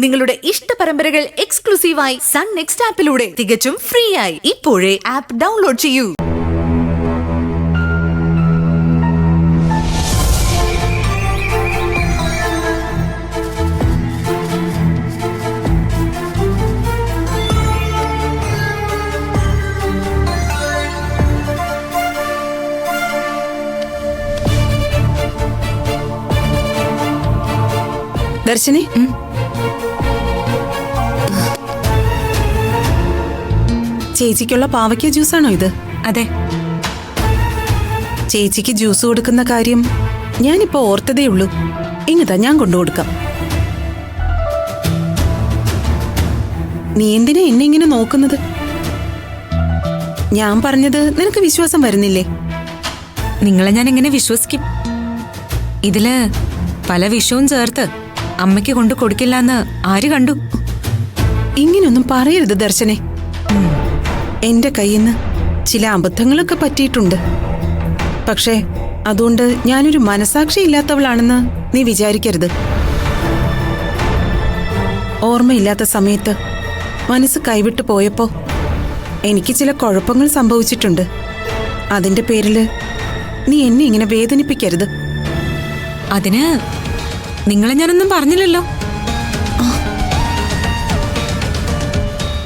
നിങ്ങളുടെ ഇഷ്ട പരമ്പരകൾ എക്സ്ക്ലൂസീവായി സൺ നെക്സ്റ്റ് ആപ്പിലൂടെ തികച്ചും ഫ്രീ ആയി ഇപ്പോഴേ ആപ്പ് ഡൗൺലോഡ് ചെയ്യൂ. ദർശിനി, ചേച്ചിക്കുള്ള പാവയ്ക്ക ജ്യൂസാണോ ഇത്? അതെ. ചേച്ചിക്ക് ജ്യൂസ് കൊടുക്കുന്ന കാര്യം ഞാനിപ്പോ ഓർത്തതേ ഉള്ളൂ. ഇങ്ങതാ, ഞാൻ കൊണ്ടുകൊടുക്കാം. നീ എന്തിനാ എന്നെ ഇങ്ങനെ നോക്കുന്നത്? ഞാൻ പറഞ്ഞത് നിനക്ക് വിശ്വാസം വരുന്നില്ലേ? നിങ്ങളെ ഞാൻ എങ്ങനെ വിശ്വസിക്കും? ഇതില് പല വിഷവും ചേർത്ത് അമ്മയ്ക്ക് കൊണ്ട് കൊടുക്കില്ലെന്ന് ആര് കണ്ടു? ഇങ്ങനൊന്നും പറയരുത് ദർശനെ. എന്റെ കയ്യിൽ നിന്ന് ചില അബദ്ധങ്ങളൊക്കെ പറ്റിയിട്ടുണ്ട്. പക്ഷേ അതുകൊണ്ട് ഞാനൊരു മനസാക്ഷി ഇല്ലാത്തവളാണെന്ന് നീ വിചാരിക്കരുത്. ഓർമ്മയില്ലാത്ത സമയത്ത് മനസ്സ് കൈവിട്ടു പോയപ്പോ എനിക്ക് ചില കുഴപ്പങ്ങൾ സംഭവിച്ചിട്ടുണ്ട്. അതിന്റെ പേരില് നീ എന്നെ ഇങ്ങനെ വേദനിപ്പിക്കരുത്. അതിന് നിങ്ങളെ ഞാനൊന്നും പറഞ്ഞില്ലല്ലോ.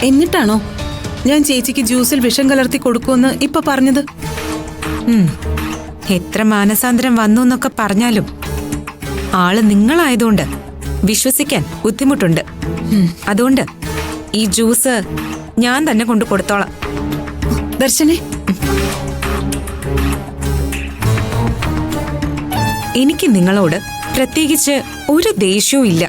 എന്നിട്ടാണോ ഞാൻ ചേച്ചിക്ക് ജ്യൂസിൽ വിഷം കലർത്തി കൊടുക്കുമെന്ന് ഇപ്പൊ പറഞ്ഞത്? എത്ര മാനസാന്തരം വന്നു എന്നൊക്കെ പറഞ്ഞാലും ആള് നിങ്ങളായതുകൊണ്ട് വിശ്വസിക്കാൻ ബുദ്ധിമുട്ടുണ്ട്. അതുകൊണ്ട് ഈ ജ്യൂസ് ഞാൻ തന്നെ കൊണ്ടു കൊടുത്തോളാം. ദർശനെ, എനിക്ക് നിങ്ങളോട് പ്രത്യേകിച്ച് ഒരു ദേഷ്യവും ഇല്ല.